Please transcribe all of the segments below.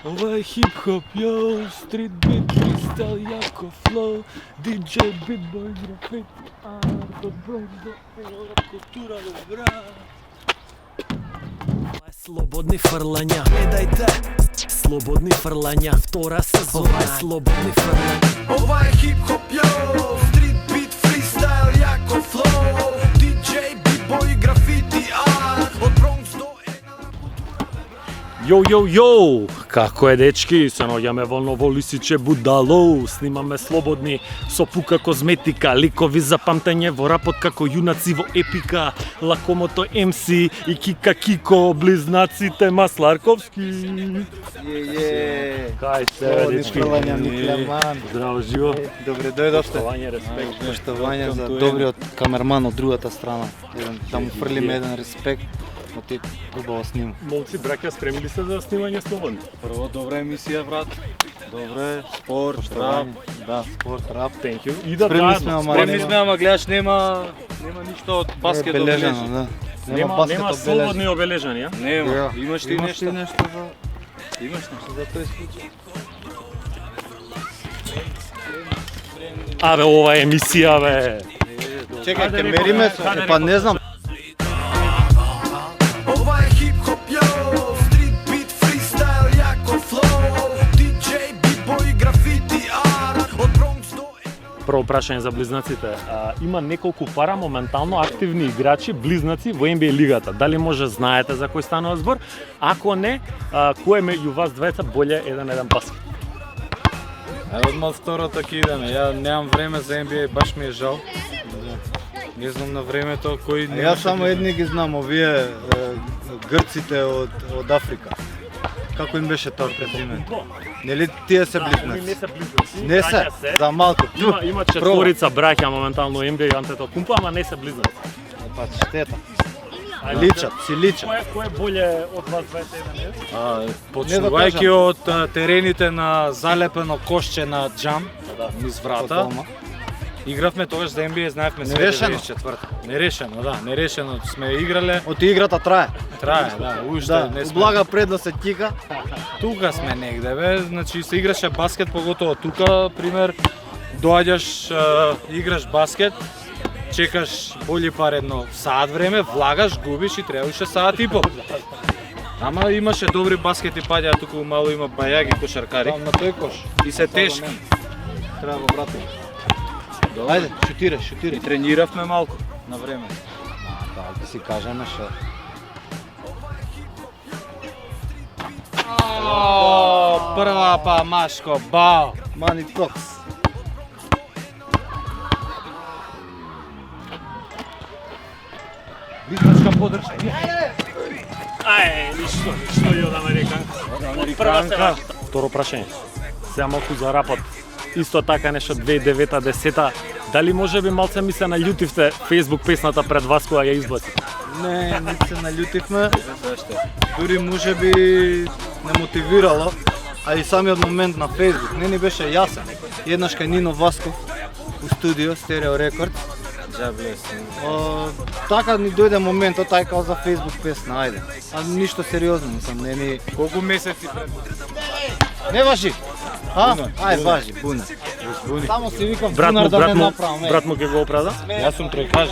Ова е хип-хоп, йоу, стрит бит, фристайл, яко флоу, диджей, битбой, графити, арт, от Бронкс до Европ, култура добра. Слободни фрлања, гледајте, слободни фрлања, втора сезона, слободни фрлања. Ова е хип-хоп, йоу, стрит бит, фристайл, яко флоу, диджей, битбой, графити, арт, од Бронкс до Јоу, јоу, јоу! Како е, дечки? Се наоѓаме во ново лисиче Будало. Снимаме слободни со пука козметика, ликови за памтење во рапот како јунаци во епика, Лакомото МС и Кика Кико, близнаците Масларковски. Кај се, дечки? Здраво, живо. Добре дојдовте. Поштовање, респект. Поштовање за добриот камерман од другата страна. Да му фрлиме еден респект. Оти убаво снима. Молци, браќа, спремили се за снимање слободни? Прво добра емисија, брат. Добре, спорт, рап. Да, спорт, рап. Thank you. И да Спремни сме, ама гледаш нема ништо од баскет бележано, обележено. да. Нема слободни обележани, а? Нема. Имаш ти Имаш ли нешто? нешто за... Имаш нешто за тој случај? Абе, ова е емисија, бе. Чекај, ке мериме, па не знам. Ова е хип-хоп, йоу, стрит бит, фристайл, яко флоу, диджей, битбой, графити, арт, од Бронкс до Прво прашање за близнаците. Има неколку пара моментално активни играчи, близнаци во NBA лигата. Дали може знаете за кој станува збор? Ако не, кој е меѓу вас двајца боле еден баскет? Одмал второто ќе идеме. Ја немам време за NBA, баш ми е жал. Не знам на времето кој не. Јас само едни ги знам, овие грците од Африка. Како им беше тоа презиме? Нели тие се Не близнаци? се близнаци. Не се, за малку. Има четворица браќа моментално NBA и Антето Кумпа, ама не се близнаци. Па штета. Личат, си личат. Кој е боле од вас двајца еден? Почнувајќи од терените на залепено кошче на джам низ врата. Игравме тогаш за NBA, знаевме се Нерешено. 94-та. Нерешено, да, нерешено сме играле. Од играта трае. Трае, да, уште Да, не сме. облага пред да се тика. Тука сме негде, бе, значи се играше баскет, поготово тука, пример, доаѓаш, играш баскет, чекаш боли пар едно саат време, влагаш, губиш и требаше саат и пол. Ама имаше добри баскети паѓа, туку мало има бајаги кошаркари Там на тој кош. и се тешки. Треба го брате. Ајде, шутире. И трениравме малку на време. Да, да си кажеме што. О, прва па Машко, бао. Мани Токс. Близначка подршка. Ништо и од Американка. Второ прашање. Сега малку за рапот. Исто така нешто 2009-10. Дали може би малце ми се наљутивте Facebook песната пред вас кога ја избаци? Не, не се наљутивме. Дури може би не мотивирало, а и самиот момент на Facebook не ни беше јасен. Еднаш кај Нино Васков у студио Стерео Рекордс. Така ни дојде моментот, тај као за Facebook песна, ајде. А ништо сериозно, мислам, не ни... Колку месеци пред? Не важи! А? Ај, важи, буне. Само си викам Брат бунар му, да брат не му, направам. брат му ќе го оправда? Јас сум тројкаж.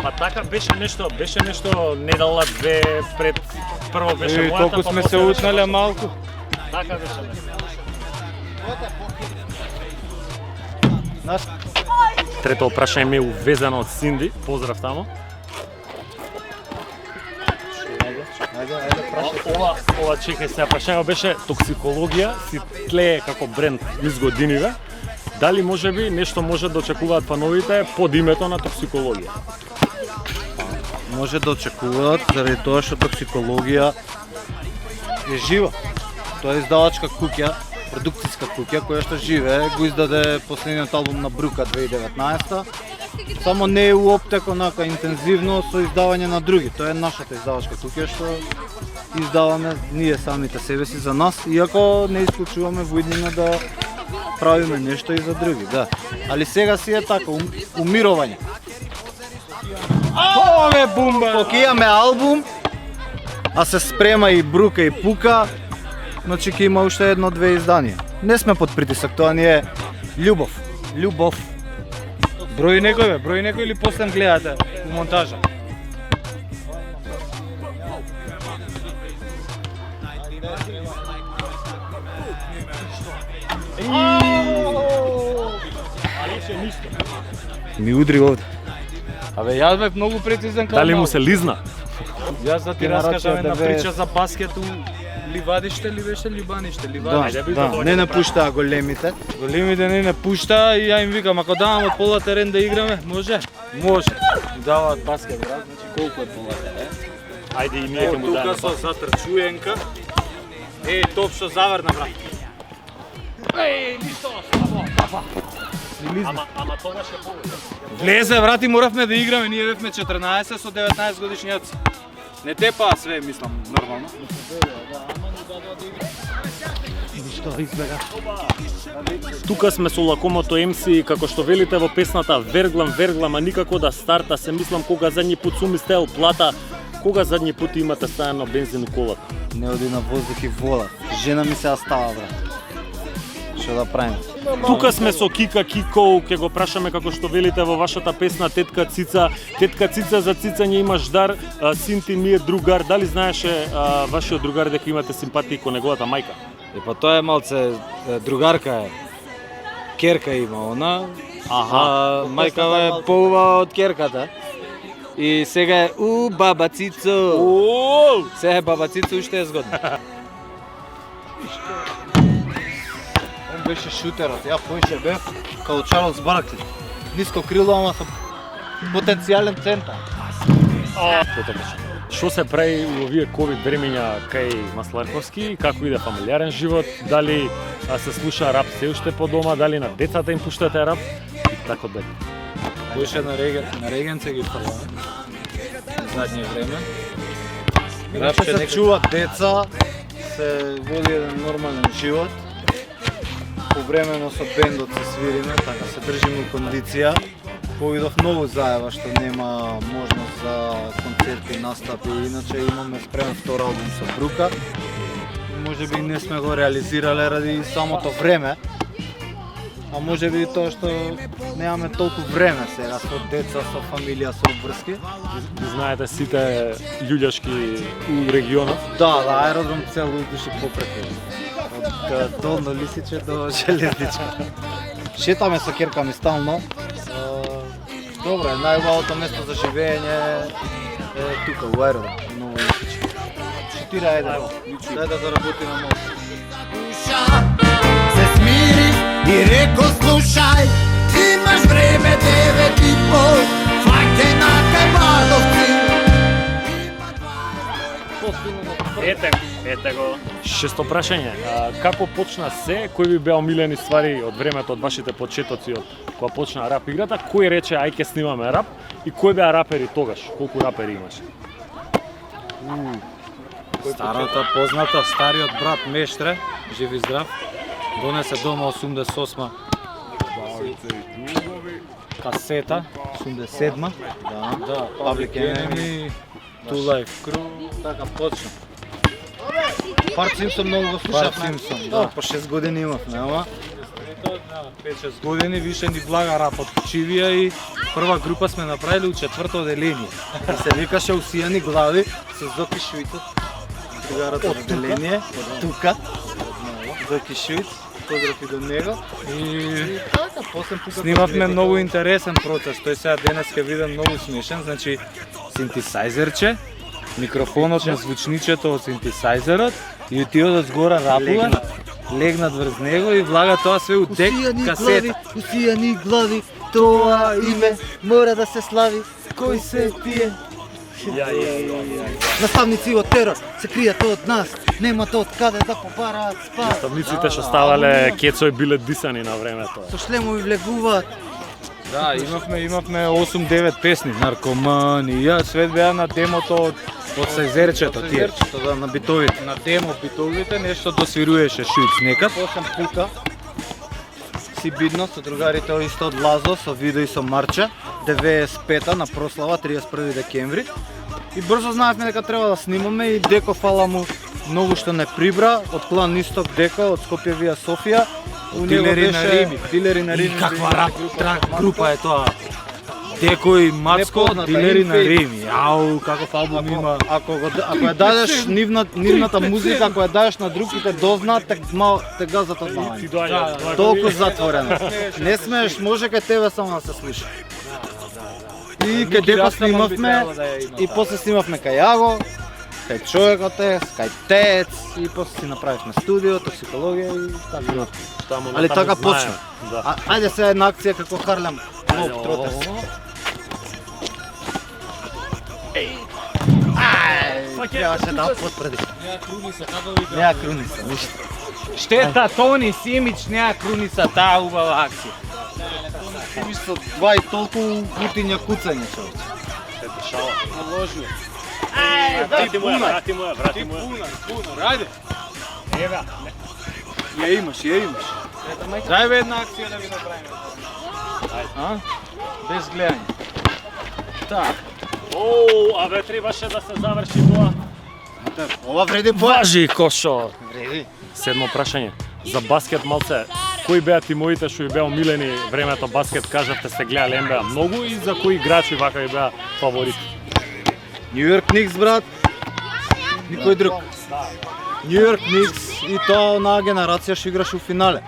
Па така беше нешто недела две пред прво беше И мојата, толку па сме после се беше утнале вашата. малку. Така беше нешто. Трето прашање ми е увезено од Синди, поздрав тамо. Ова чекај сега, прашање беше токсикологија, си тлее како бренд низ годиниве. Дали може би нешто може да очекуваат фановите под името на токсикологија? Може да очекуваат заради тоа што токсикологија е жива. Тоа е издавачка куќа, продукцијска куќа која што живее, го издаде последниот албум на Брука 2019. Само не е уоптек онака интензивно со издавање на други. Тоа е нашата издавачка куќа што издаваме ние самите себе си за нас, иако не исклучуваме во иднина да правиме нешто и за други, да. Али сега си е така, умирување. Ове бумба! Кога имаме албум, а се спрема и Брука и Пука, значи ќе има уште едно-две изданија. Не сме под притисак, тоа ни е љубов. Љубов. Број некој или после гледате у монтажа? Ми удри овде. Абе, јас бев многу прецизен како Дали му малку. се лизна? Јас да ти Генерација раскажам една 90. прича за баскет у ливадиште ли беше ливаниште, Да, ливадиште. не напуштаа големите. Големите не пушта и ја им викам, ако давам од пола терен да играме, може? Може. Ми даваат баскет, брат, значи колку е пола терен? Ајде и ние ќе му Тука дадеме. со затрчуенка. Топ што заврна, брат. Ама тогаш е повеќе. Влезе, брат, и моравме да играме, ние бевме 14 со 19 годишњаци. Не тепаа све, мислам, нормално. Тука сме со лакомото MC, како што велите во песната верглам, а никако да старта, се мислам кога задни пат суми стел плата, кога задни пат имате стајано бензин у колата. Не оди на воздух и вода. Жена ми се остава, брат. Што да правиме? Тука сме со Кика Кикоу, ќе го прашаме како што велите во вашата песна Тетка Цица. Тетка Цица, за цицање имаш дар, син ти ми е другар. Дали знаеше вашиот другар дека имате симпатии кон неговата мајка? Па тоа е малце другарка е. Керка има она. Мајка е поубава од керката. И сега е баба Цицо. Сега е баба Цицо уште е згодна. Он беше шутерот, ја поише бев као Чарлс Баркли. Ниско крило, ама со потенцијален центар. Што се прави у овие ковид времења кај Масларковски, како иде фамилиарен живот, дали се слуша рап се уште по дома, дали на децата им пуштате рап и така дале. Беше на реген се ги фрламе. Задње време. Иначе се чуваат деца, се води еден нормален живот. Повремено со бендот се свириме, така се држиме у кондиција. Повидов многу заева што нема можност за концерти, настапи, иначе имаме спремен втор албум со Брука. Може би не сме го реализирале ради самото време, а може би тоа што немаме толку време сега со деца, со фамилија, со врски. Ви знаете сите љуѓашки у регионот. Да, аеродром цел души попреку. Од Долно Лисиче до Железничка. Шетаме со керка ми стално. Добро е, најубавото место за живење е тука, у аеродром, Ново Лисиче. Шетира еден, дај да заработиме мост. Се смири и реко слушај, имаш време 9:30, фаќај на Кајбардовци. Ете го. Шесто прашање. Како почна се? Кои ви беа омилени ствари од времето од вашите почетоци од кога почна рап играта? Кој рече ај ќе снимаме рап и кои беа рапери тогаш? Колку рапери имаше? Старата позната, стариот брат Мештре, жив и здрав, донесе дома 88 касета, 87-ма, да, Public Enemy, Two Life Crew, така почна. Парт Симпсон многу го слушав. Барт Симпсон, да. да. По 6 години имавме, ама 5-6 години више ни влага рапот Чивија и прва група сме направили у 4-то оделение. и се викаше Усијани глави со Зоки Шујцот. Другарот од оделение, од тука. Зоки Шујц, поздрав и до него. И Така, после тука снимавме многу интересен процес, тој сега денес ќе биде многу смешен, значи синтесајзерче, микрофонот на звучничето од синтесајзерот и тиот од згора рапува, легнат врз него и влага тоа све у дек касета. Усијани глави, тоа име мора да се слави. Кој се тие? Наставници од терор се кријат од нас, немат од каде да побараат спас. Наставниците што ставале кецо и биле дисани на времето. Со шлемови влегуваат. Да, имавме 8-9 песни, Наркоманија, све беа на демото од сајзерчето тие. Да, на битовите. На демо битовите нешто досвируеше Шујц некад. Осам тука. Си бидно со другарите исто од Лазо, со Видо и со Марче, 95-та на прослава 31 декември. И брзо знаевме дека треба да снимаме и Деко фала му многу што не прибра од клан Исток Дека од Скопје вија Софија. У него Дилери на беше Рими. Дилери на И Рими. каква рап група е тоа? Деко и Мацко, Непозната, Дилери на Инфейт. Рими. Ау, каков албум има. Ако ја дадеш нивната музика, ако ја дадеш на другите дознаат, те газат од Ти мајање. доаѓа. Толку затворено. Не смееш, може кај тебе само да се слуша. И кај Дека снимавме, и после снимавме кај Јаго, кај човекот е, кај Тец, и после си направивме студио, токсикологија и така. Али така почна. Да. Ајде сега една акција како Харлем Лоб Тротес. Трябаше да потпреди. Неа круница, ништо. Штета, Тони Симич неа круница, таа убава акција. Со два и толку гутиња куцање, човече. Врати му ја. Рајде. Ева. Ја имаш. Дај бе една акција да ви направиме. А? Без гледање. Так. Оу, абе требаше да се заврши тоа. Ова вреди поја. Важи Кошо. Вреди. Седмо прашање. За баскет малце, кои беа тимовите што ви беа омилени времето баскет, кажавте сте гледале НБА многу и за кои играчи вака ви беа фаворити? Нью Йорк Никс, брат. Никој друг. Нью Йорк Никс и тоа онаа генерација што играше у финале.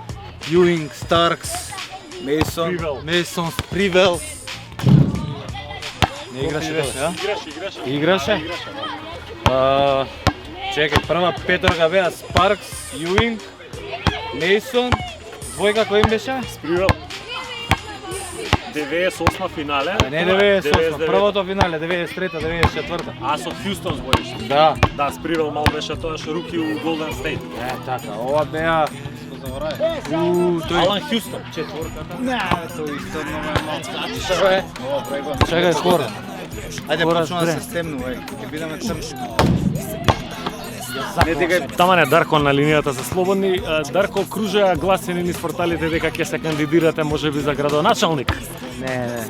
Юинг, Старкс, Привел. Мейсон, Привел. Не играше беше, тоа. а? Играше? Чекај, прва петорка беа Спаркс, Юинг, Мейсон, двојка кој им беше? Спривел. 98 финале. Не 98, првото финале 93-та, 94-та. А со Хјустон збориш. Да. Да, Спривел мал беше тоаш руки у Голден Стейт. Така, ова беа тој Алан Хјустон, четворката. Тој исто многу е малку. што е? Чекај скоро. Ајде Скоро почнува да спре. се стемну, ќе бидеме црнши. Тамане Дарко на линијата за слободни. Дарко, кружеа гласини низ порталите дека ќе се кандидирате можеби за градоначалник. Не.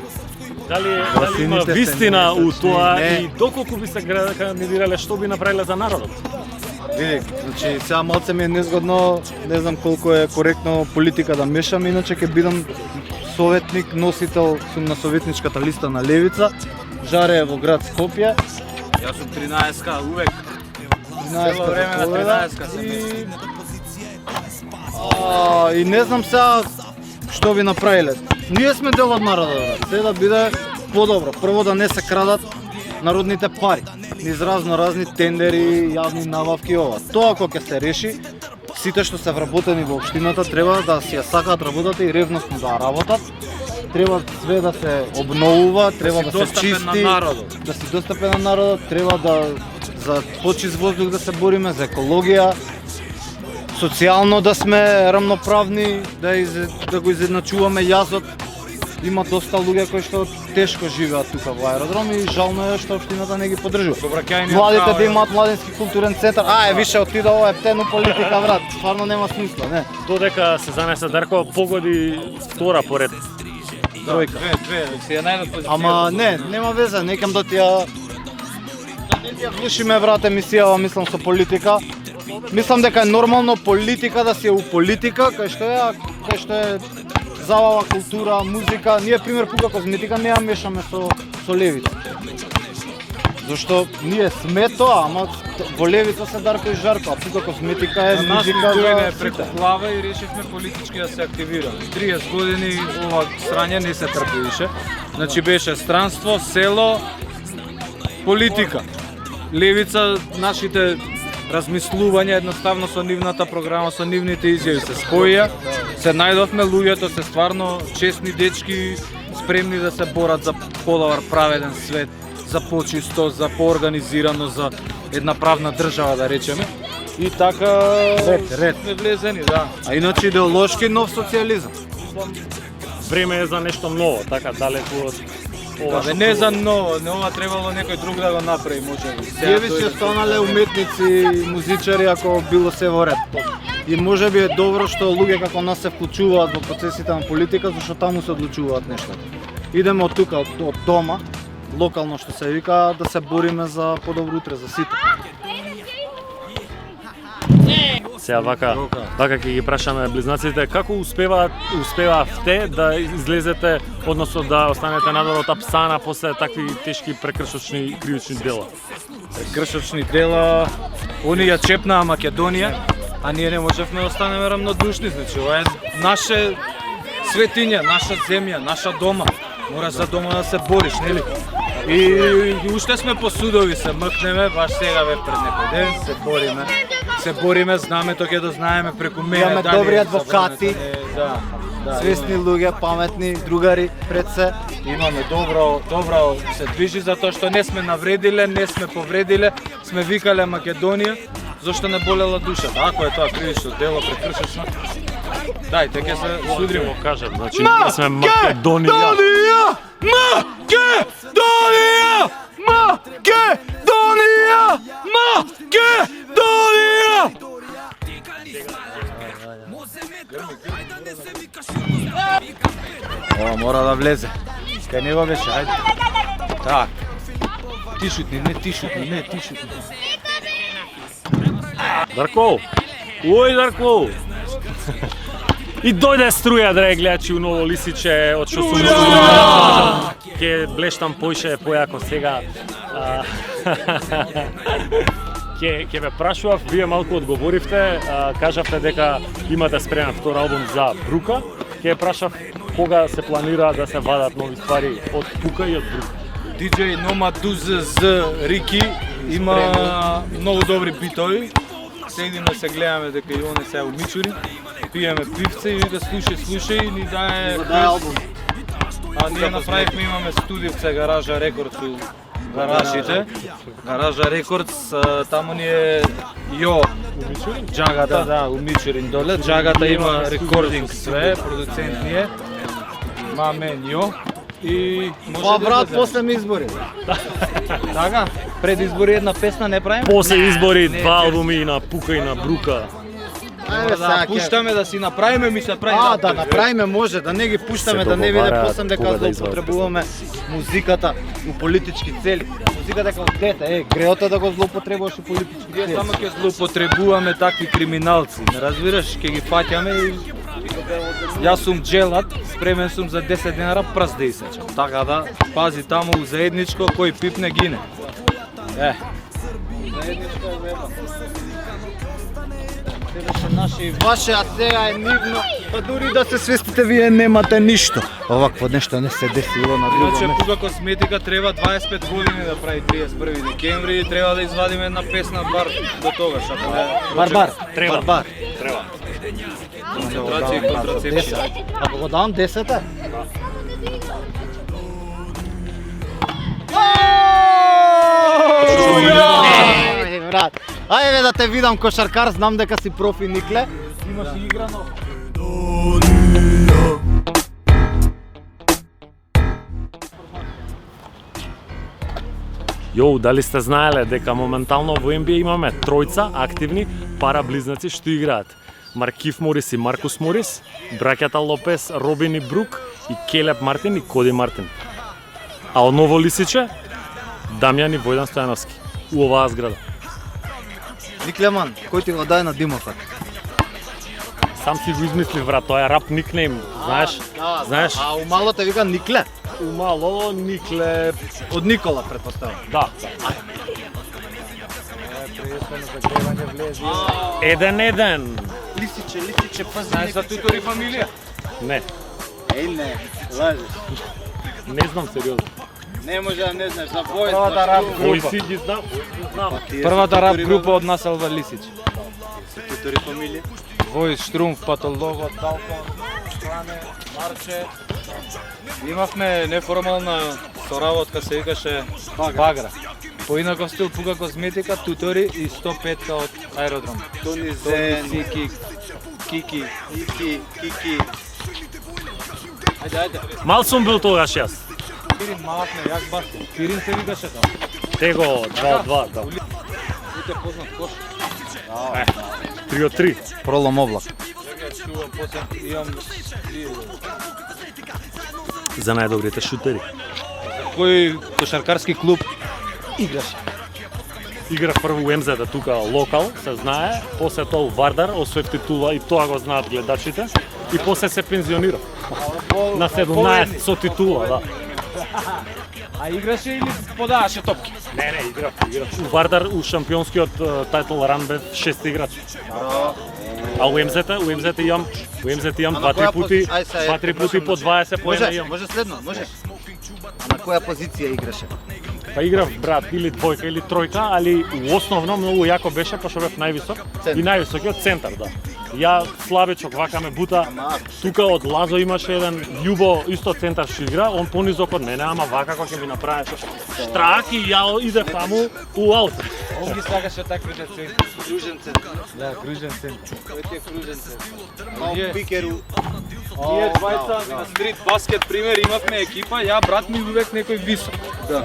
Дали има Гласините се вистина у неточни, тоа не. и доколку би се кандидирале, што би направиле за народот? Види, значи сега малце ми е незгодно, не знам колку е коректно политика да мешам, иначе ќе бидам советник, носител сум на советничката листа на Левица, жаре во град Скопје. Јас сум 13-ка увек. 13 време на победа 13-ка се и не знам сега што би направиле. Ние сме дел од народот, брат. Се да биде подобро. Прво да не се крадат народните пари низ разни тендери, јавни набавки ова. Тоа кога ќе се реши, сите што се вработени во општината треба да си ја сакаат работата и ревносно да работат. Треба све да се обновува, треба да се достапен чисти, на народот. да си достапен на народот, треба да за почист воздух да се бориме, за екологија, социјално да сме рамноправни, да го изедначуваме јазот. Има доста луѓе кои што тешко живеат тука во аеродром и жално е што општината не ги поддржува. Собраќајни Младите да имаат младински културен центар, више отида ова ептено политика, брат. Стварно нема смисла, не. Додека се занесе Дарко, погоди втора поред. Тројка. Две, си ја најдов позиција. Ама не, нема веза, некам да ти ја глушиме, брат, емисијава, мислам, со политика. Мислам дека е нормално политика да си е у политика, кај што е забава, култура, музика. Ние, пример, Пука Козметика не ја мешаме со Левица. Зашто ние сме тоа, ама во Левица се Дарко и Жарко, а Пука Козметика е На нас ни музика дојде за преку сите. глава и решивме политички да се активираме. 30 години ова срање не се трпи више. Значи беше странство, село, политика. Левица, нашите размислувања едноставно со нивната програма, со нивните изјави се споија. Се најдовме луѓето се стварно честни дечки, спремни да се борат за подобар праведен свет, за почисто, за поорганизирано, за една правна држава да речеме. И така Ред. сме влезени, да. А иначе идеолошки нов социјализам. Време е за нешто ново, така далеку од ова. Абе, не за ново, не ова требало некој друг да го направи, може би. Тие би се станале уметници, музичари ако било се во ред. И може би е добро што луѓе како нас се вклучуваат во процесите на политика, зашто таму се одлучуваат нештата. Идеме од тука, од дома, локално што се вика, да се бориме за подобро утре за сите. Сега вака ќе ги прашаме близнаците како успевавте да излезете, односно да останете надвор од апсана после такви тешки прекршочни кривични дела. Кршочни дела, они ја чепнаа Македонија, а ние не можевме да останеме рамнодушни, значи ова е наше светиња, наша земја, наша дома. Мораш за дома да се бориш, нели? И уште сме по судови, се мркнеме, баш сега ве пред некој ден, се бориме, знаме тоа ќе да знаеме преку мене. Имаме дали добри е адвокати. Да, Свесни луѓе, паметни, другари пред се. имаме добро се движи затоа што не сме навредиле, не сме повредиле, сме викале Македонија, зашто не болела душата. Ако е тоа кривично дело, прекршечно, дајте ќе се судриме. Кажам, значи ние сме Македонија. Ова мора да влезе. Кај него беше, ајде. Так. Ти шутни. Дарко! Ој, Дарко! И дојде струја, драги гледачи, у Ново Лисиче, од што сум ќе блештам поише појако сега. Ќе ве прашував, вие малку одговоривте, кажавте дека имате спремен втор албум за Брука. Ќе прашав кога се планира да се вадат нови ствари од Пука и од Брука. DJ Нома Дуз Рики има многу добри битови. Седиме се гледаме дека и он се умичури. Пиеме пивце и вика слушај, ни дае албум. А ние направивме, имаме студиовце Гаража Рекордс у гаражите. Гаража Рекордс, таму ни е Јо Джагата, да, у Мичурин доле. Джагата има рекординг све, продуцент ни е. Мамен Јо. И може Па да брат, излезе. после ми избори. Така, пред избори една песна не правиме? После избори два албуми и на Пука и на Брука. Ајде Да пуштаме да си направиме, ми се прави. Да направиме може, да не ги пуштаме, Се да не биде договараат после дека кога да злоупотребуваме музиката у политички цели. Музиката е како дете, греото да го злоупотребуваш у политички Ние цели. само ќе злоупотребуваме такви криминалци, не разбираш, ќе ги фаќаме и јас сум джелат, спремен сум за 10 денара прст да исечам. Така да, пази таму у заедничко, кој пипне гине. Заедничко е веба. Те беше наше и ваше, а сега е нивно. Па дури да се свестите, вие немате ништо. Овакво нешто не се десило на друго Иначе место. Пука Косметика треба 25 години да прави 31 декември и треба да извадиме една песна бар до тогаш, ако не. Барбар, Треба. Барбар. Концентрација и контрацепција. Ако го дам 10 е? Брат, ајде бе да те видам кошаркар, знам дека си профи Никле. Имаш и играно. Јоу, дали сте знаеле дека моментално во NBA имаме тројца активни параблизнаци што играат? Маркиф Морис и Маркус Морис, браќата Лопес, Робин и Брук и Келеб Мартин и Коди Мартин. А од Ново Лисиче, Дамјан и Војдан Стојановски у оваа зграда. Никлеман, кој ти го даде на димофат? Сам си го измислив, брат, тоа е рап никнейм, знаеш? Знаеш? А у мало те вика Никле. Умало, Никле, Од Никола, претпоставам. да. 1-1. Лисиче, пази. Знаеш за Тутори фамилија? Не, Не, лажеш. не знам сериозно. Не може да не знаеш, за Војс. Првата рап Кој група. си ги знам? Знам. Првата рап група од населба Лисич. Тутори фамилија. Војс, Штрумф, Патологот, Талкон, Слане, Марче. Имавме неформална соработка, се викаше Багра. Поинаков стил Пука Косметика, Тутори и 105 од Аеродром. Тони Зен, Сики, Кики. Кики. Ајде. Мал сум бил тогаш јас. Кирин малакме, јак баш. Кирин се викаше там. Tego 2-2, да. Ите познат кош. 3-3. Пролом облак. Чекај, чувам, после имам За најдобрите шутери. кој кошаркарски клуб играше. игра прво у МЗ тука локал, се знае, после тоа у Вардар освои титула и тоа го знаат гледачите и после се пензионира. На 17 со титула, да. А играше или подаваше топки? Не, играв. У Вардар у шампионскиот тайтл ран бев 6 играч. А у МЗ имам 2-3 пути по 20 поена имам. Може следно, може. На која позиција играше? Па играв брат или двојка или тројка, али основно многу јако беше пошто бев највисок и највисокиот центар, да. Ја слабичок вака ме бута. Тука од Лазо имаше еден Љубо исто центар што игра, он понизок од мене, ама вака кога ќе ми направеше штрак и ја идев таму у аут. Он ги слагаше таквите центри. Кружен центар. Да, кружен центар. Кој ти е кружен центар? Мал пикеру. Ние двајца на стрит баскет пример имавме екипа, ја брат ми увек некој висок. Да.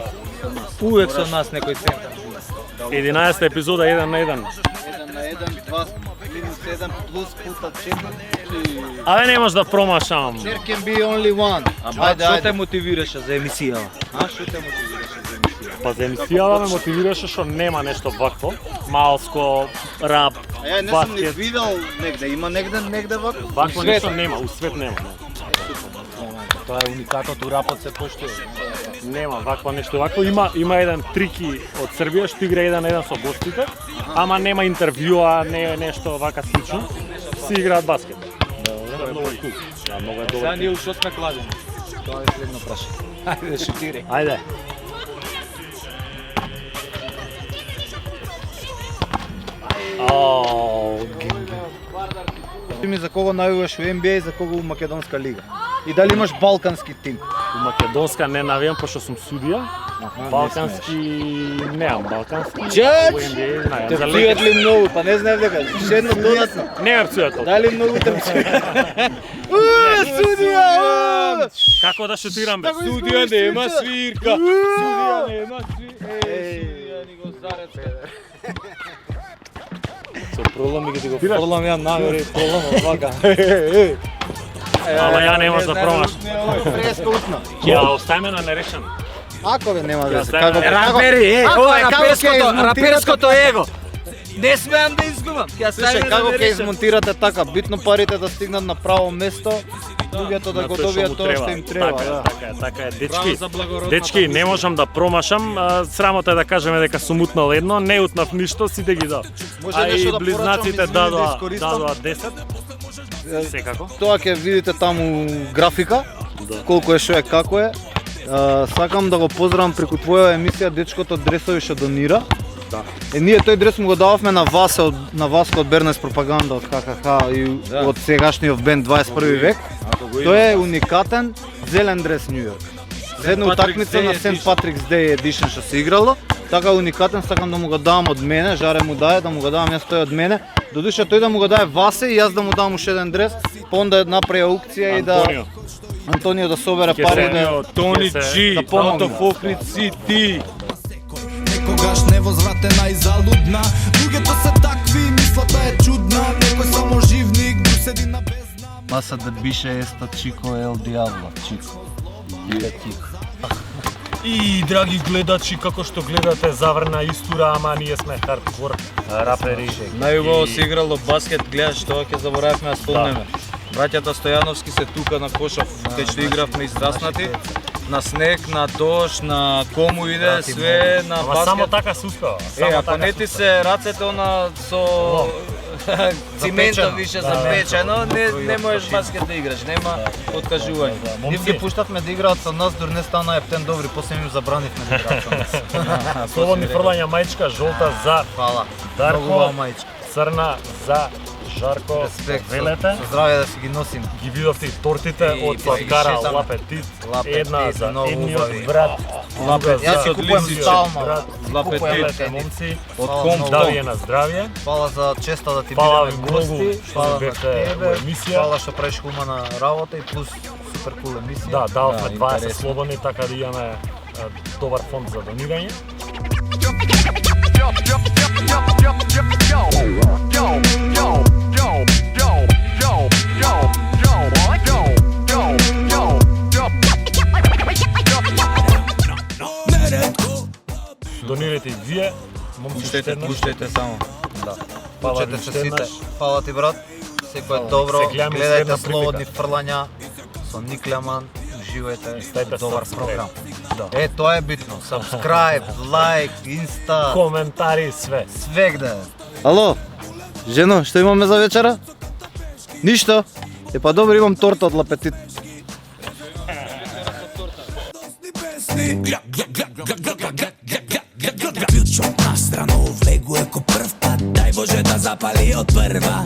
Увек со нас некој центар. 11 епизода 1 на 1. 1 на 1, 2 минус 1 плюс пута 4. Абе не можеш да промашам. There can be only one. Ајде, што те мотивираше за емисија? А што те мотивираше за емисија? Па за емисијава ме мотивираше што нема нешто вакво. Малско, рап, А ја не сум ни баскет. видел негде, има негде вако? Вакво нешто нема, у свет нема. Тоа е уникатот, у рапот се поштува. Нема вакво нешто. Вакво има еден трики од Србија што игра 1-1 со гостите, ама нема интервјуа, не е нешто вака слично. Си играат баскет. Тоа е многу кул. Да, многу е Сега добро. ние уште сме кладени. Тоа е следно прашање. Ајде, шутирај. Ајде. Ми за кого навиваш у NBA и за кого у Македонска лига? И дали имаш балкански тим? У Македонска не навијам пошто сум судија. Балкански немам балкански. Джач! У NBA знаем. Те За пцујат лекар. ли многу? Па не знаев дека. Ше едно додатно. Не ме пцуја толку. Дали многу те пцујат? Судија! Како да шутирам бе? Судија нема свирка. Судија нема свирка. Судија ни го зарецка. Со проломи ги го фрлам ја нагоре, пролом вака. Ама ја не можеш да промаш. Фреска утна. Ја оставиме на нерешено. Ако бе нема да се знаем. како Рапери, Ако ова е е како ќе раперското его. Не смеам да изгубам. Ќе Слушај, ставиме како да ќе измонтирате така, битно парите да стигнат на право место, луѓето да го добијат тоа што им треба, да. Така е, Браво дечки. за благородната Дечки, не можам да промашам. Срамота е да кажеме дека сум утнал едно, не утнав ништо, сите ги дав. Може А и нешто да близнаците порачам, извини, да дадоа искористам. 10. Секако. Тоа ќе видите таму графика, колку е, што е, како е. Сакам да го поздравам преку твоја емисија дечкото Дресови што донира. Да. Ние тој дрес му го дававме на Васко од Бернес пропаганда од ККХ и од сегашниот бенд 21 век. Тој е уникатен зелен дрес Нью Йорк. За една Patrick's утакмица на Day Сент Патрикс Day Edition што се играло. Така уникатен, сакам да му го давам од мене, Жаре му даде да му го давам јас тој од мене. Додуше тој да му го даде Васе и јас да му дам уште еден дрес, па онда направи аукција и да Антонио. Антонио да собере Ќе пари се- да Тони Ќе се- Джи, да помогне. Autofocrit City. Некогаш невозвратена и залудна. Луѓето се такви, мислата е чудна. Некој само живник, друг седи на бездна. Pasa da biše esta Chico El Diablo, Chico. И драги гледачи, како што гледате, заврна истура, ама ние сме хардкор рапери. Најубаво се играло баскет, гледаш тоа ќе заборавме да спомнеме. Браќата Стојановски се тука на Кошов, кај што игравме израснати. На снег, на дожд, на кому иде, све на Ама само баскет. така се успева. Е, Само ако така не се ти успева. се рацете она со циментот више Да, запечено, не можеш баскет да играш, нема откажување. Ние ги пуштавме да играат со нас, дури не стана ептен добри, после им забранивме да играат со нас. Слободни фрлања мајчка, жолта за Фала. Дарко. Многу убава мајчка. црна за Жарко. Респект. Велете. Со здравје да си ги носим. Ги видовте и тортите И од сладкара шетаме. Лапетит. Лапетит, Една за многу едниот убави. брат. друга Јас си за купувам другиот стално. брат. Лапетит. Велете, момци. Од Фала ком многу. Да ви е на здравје. Фала за честа да ти Фала бидеме ви многу гости. што Фала на бевте во тебе. емисија. Фала што правиш хумана работа и плюс супер кул емисија. Да, дававме Да, 20 интересно. слободни, така да имаме добар фонд за донирање. Донирайте и вие, Пуштете само. Да. Палете се уште сите. еднаш. Фала ти брат. Секој е добро. Се гледаме Гледајте следна слободни фрлања со Ник Леман. Уживајте. Ставите Добар subscribe. програм. Да. Тоа е битно. Subscribe, лайк, инста, Коментари, све. свегде. Ало, жено, што имаме за вечера? Ништо. Е па добро, имам торта од Лапетит. Ključom na stranu vleguje ko prv pad. Daj Bože da zapali od prva.